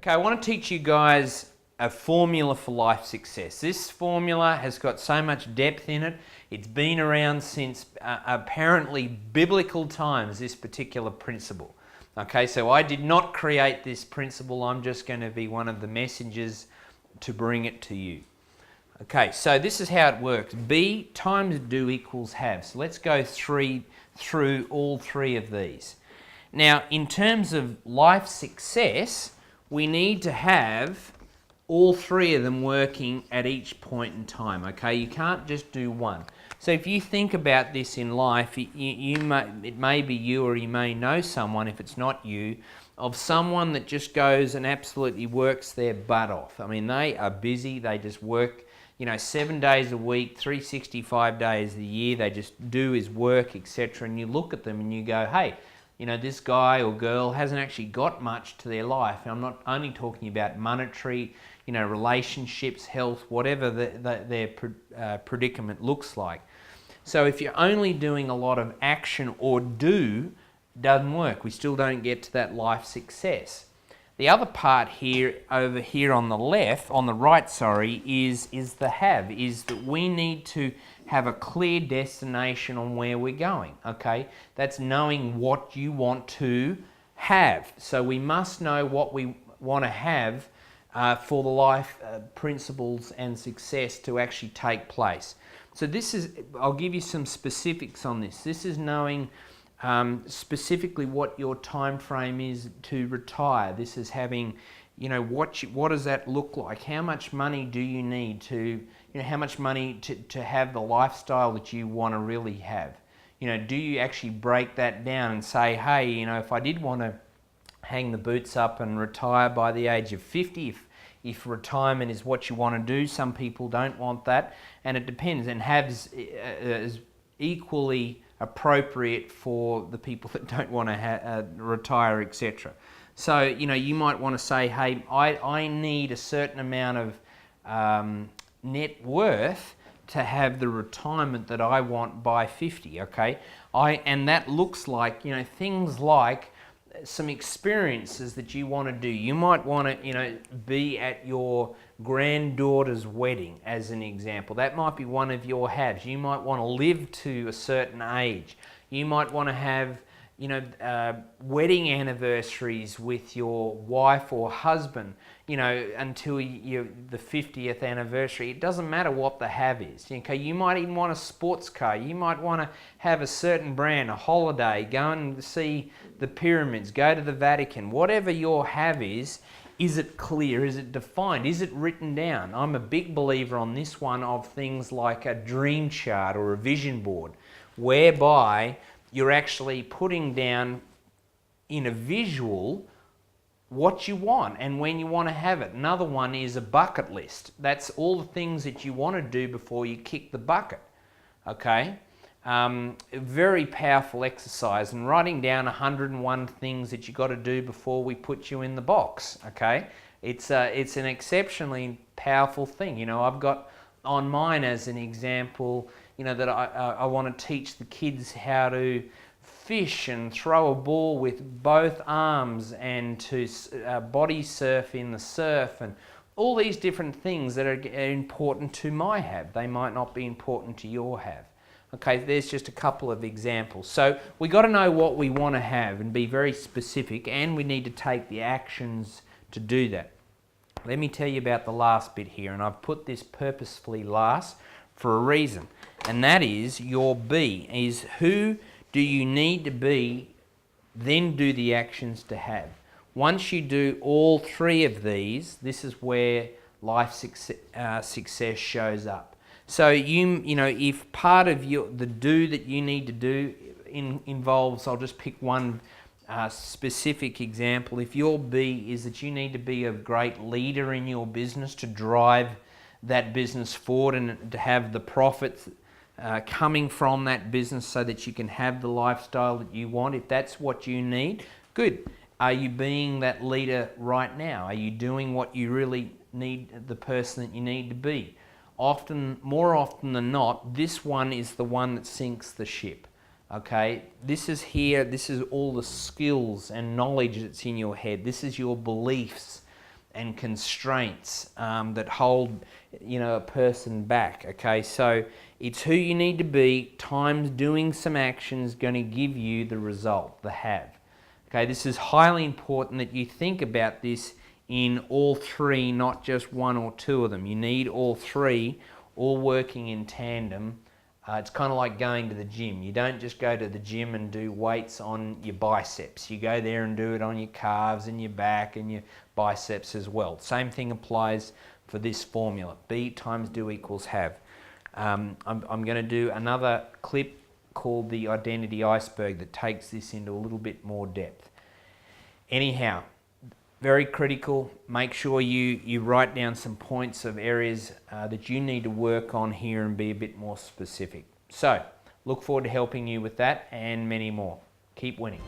Okay, I want to teach you guys a formula for life success. This formula has got so much depth in it. It's been around since apparently biblical times, this particular principle. Okay, so I did not create this principle. I'm just going to be one of the messengers to bring it to you. Okay, so this is how it works. Be times do equals have. So let's go through all three of these. Now, in terms of life success, we need to have all three of them working at each point in time, okay? You can't just do one. So if you think about this in life, it may be you, or you may know someone, if it's not you, of someone that just goes and absolutely works their butt off. I mean, they are busy, they just work, 7 days a week, 365 days a year, they just do his work, etc. And you look at them and you go, hey, this guy or girl hasn't actually got much to their life. And I'm not only talking about monetary, relationships, health, whatever their predicament looks like. So if you're only doing a lot of action or do, doesn't work. We still don't get to that life success. The other part here, over here on the left, on the right, is the have, is that we need to have a clear destination on where we're going, okay? That's knowing what you want to have. So we must know what we want to have for the life principles and success to actually take place. So this is, I'll give you some specifics on this. This is knowing specifically what your time frame is to retire. This is having, what does that look like? How much money do you need to, how much money to have the lifestyle that you want to really have? Do you actually break that down and say, hey, if I did want to hang the boots up and retire by the age of 50, if retirement is what you want to do, some people don't want that, and it depends, and haves is equally appropriate for the people that don't want to retire, etc. So, you might want to say, hey, I need a certain amount of net worth to have the retirement that I want by 50, okay? And that looks like, things like some experiences that you want to do. You might want to, be at your granddaughter's wedding, as an example. That might be one of your haves. You might want to live to a certain age. You might want to have, wedding anniversaries with your wife or husband, until the 50th anniversary. It doesn't matter what the have is. Okay, you might even want a sports car. You might want to have a certain brand, a holiday, go and see the pyramids, go to the Vatican. Whatever your have is it clear? Is it defined? Is it written down? I'm a big believer on this one of things like a dream chart or a vision board, whereby you're actually putting down in a visual what you want and when you want to have it. Another one is a bucket list. That's all the things that you want to do before you kick the bucket, okay? A very powerful exercise, and writing down 101 things that you got to do before we put you in the box, okay? It's an exceptionally powerful thing. I've got on mine as an example, that I want to teach the kids how to fish and throw a ball with both arms, and to body surf in the surf, and all these different things that are important to my have. They might not be important to your have. Okay, there's just a couple of examples. So we got to know what we want to have and be very specific, and we need to take the actions to do that. Let me tell you about the last bit here, and I've put this purposefully last for a reason, and that is your B, is who do you need to be, then do the actions to have. Once you do all three of these, this is where life success shows up. So if part of the do that you need to do involves, I'll just pick one specific example. If your B is that you need to be a great leader in your business to drive that business forward and to have the profits coming from that business so that you can have the lifestyle that you want, if that's what you need, good. Are you being that leader right now? Are you doing what you really need, the person that you need to be? More often than not, this one is the one that sinks the ship. Okay, this is all the skills and knowledge that's in your head. This is your beliefs and constraints that hold, a person back. Okay, so it's who you need to be times doing some actions going to give you the result, the have. Okay, this is highly important that you think about this in all three, not just one or two of them. You need all three, all working in tandem. It's kind of like going to the gym. You don't just go to the gym and do weights on your biceps. You go there and do it on your calves and your back and your biceps as well. Same thing applies for this formula. Be times do equals have. I'm going to do another clip called the Identity Iceberg that takes this into a little bit more depth. Anyhow, very critical. Make sure you write down some points of areas that you need to work on here and be a bit more specific. So, look forward to helping you with that and many more. Keep winning.